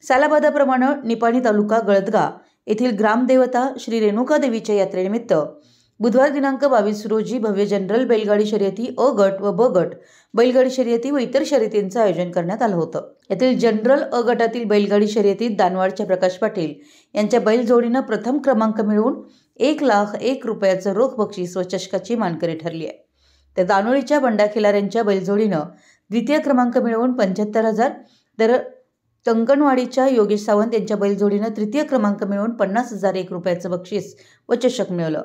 सालाबादाप्रमाणे निपाणी तालुका गळदगा येथील ग्रामदेवता श्री रेणुका देवीच्या यात्रेनिमित्त बुधवार दिनांक 22 रोजी भव्य जनरल बैलगाडी शर्यती अ गट व ब गट बैलगाडी शर्यती व इतर शर्यतींचं आयोजन करण्यात आलं होतं। यातील जनरल अ गटातील बैलगाडी शर्यतीत दानवाडच्या प्रकाश पाटील यांच्या बैलजोडीनं प्रथम क्रमांक मिळवून 1,01,000 रुपयाचं रोख बक्षीस व चषकाची मानकरी ठरली आहे। तर दानोळीच्या बंडा खिलाऱ्यांच्या बैलजोडीनं द्वितीय क्रमांक मिळवून 75,000, तर कंकणवाडीच्या योगेश सावंत यांच्या बैलजोडीनं तृतीय क्रमांक मिळवून 50,001 रुपयाचं बक्षीस व चषक मिळवलं।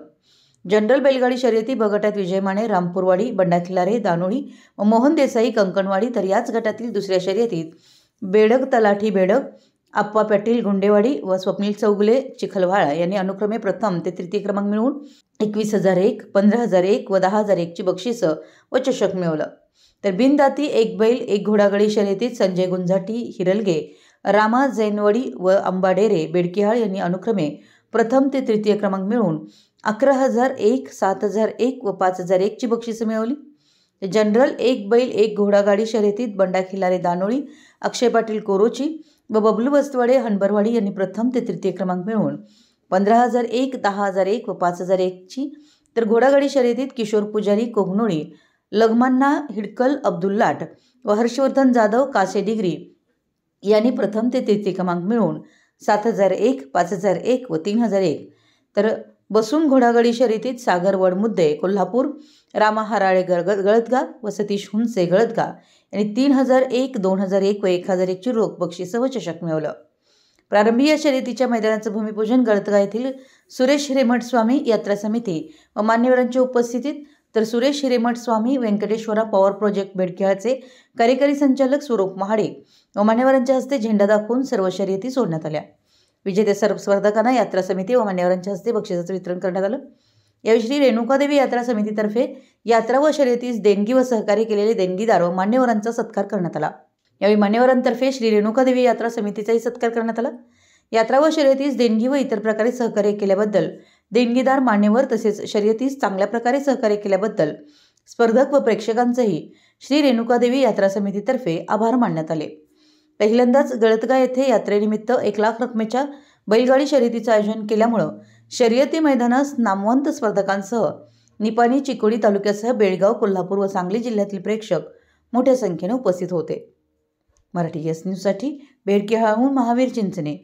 जनरल बैलगाडी शर्यती ब गटात विजय माने रामपूरवाडी बंडा खिलारे दानोळी व मोहन देसाई कंकणवाडी, तर याच गटातील दुसऱ्या शर्यतीत बेडग तलाठी बेडग आप्पा पाटील गुंडेवाडी व स्वप्नील चौगुले चिखलवाळा यांनी अनुक्रमे प्रथम ते तृतीय क्रमांक मिळवून 21,001, 15,001 व 10,001 ची बक्षिसं व चषक मिळवलं। तर बिनदाती एक बैल एक घोडागाडी शर्यतीत संजय गुंजाटी हिरलगे, रामा जैनवडी व अंबाडेरे बेडकिहाळ यांनी अनुक्रमे प्रथम ते तृतीय क्रमांक मिळवून 11,001, 7,001 व 5,001 ची बक्षिसं मिळवली। जनरल एक बैल एक घोडागाडी शर्यतीत बंडा खिलारे दानोळी, अक्षय पाटील कोरोची व बबलू बस्तवाडे हनबरवाडी यांनी प्रथम ते तृतीय क्रमांक मिळवून 15,001, 10,001 व 5,001 ची, तर घोडागाडी शर्यतीत किशोर पुजारी कोगनोळी, लघमान्ना हिडकल अब्दुल लाट व हर्षवर्धन जाधव कासे डिग्री यांनी प्रथम ते तृतीय क्रमांक मिळवून 7,001, 5,001 व 3,001, तर बसून घोडागाडी शर्यतीत सागर वडमुद्दे कोल्हापूर, रामा हराळे गळदगा व सतीश हुंसे गळदगा यांनी 3,001, 2,001 व 1,001 ची रोख बक्षिसं व चषक मिळवलं। प्रारंभी या शर्यतीच्या मैदानाचं भूमिपूजन गळदगा येथील सुरेश हिरेमठ स्वामी यात्रा समिती व मान्यवरांच्या उपस्थितीत, तर सुरेश हिरेमठ स्वामी व्यंकटेश्वरा पॉवर प्रोजेक्ट बेडकिहाळचे कार्यकारी संचालक स्वरूप महाडे व मान्यवरांच्या हस्ते झेंडा दाखवून सर्व शर्यती सोडण्यात आल्या। विजेत्या सर्व स्पर्धकांना यात्रा समिती व मान्यवरांच्या हस्ते बक्षिसाचं वितरण करण्यात आलं। यावेळी श्री रेणुकादेवी यात्रा समितीतर्फे यात्रा व शर्यतीस देणगी व सहकार्य केलेले देणगीदार व मान्यवरांचा सत्कार करण्यात आला। यावेळी मान्यवरांतर्फे श्री रेणुकादेवी यात्रा समितीचाही सत्कार करण्यात आला। यात्रा व शर्यतीस देणगी व इतर प्रकारे सहकार्य केल्याबद्दल देणगीदार मान्यवर तसेच शर्यतीस चांगल्या प्रकारे सहकार्य केल्याबद्दल स्पर्धक व प्रेक्षकांचेही श्री रेणुकादेवी यात्रा समितीतर्फे आभार मानण्यात आले। पहिल्यांदाच गळदगा येथे यात्रेनिमित्त 1,00,000 रकमेच्या बैलगाडी शर्यतीचं आयोजन केल्यामुळे शर्यती मैदानास नामवंत स्पर्धकांसह निपाणी चिकोडी तालुक्यासह बेळगाव, कोल्हापूर व सांगली जिल्ह्यातील प्रेक्षक मोठ्या संख्येने उपस्थित होते। मराठी एस न्यूजसाठी बेडकिहाळहून महावीर चिंचणे।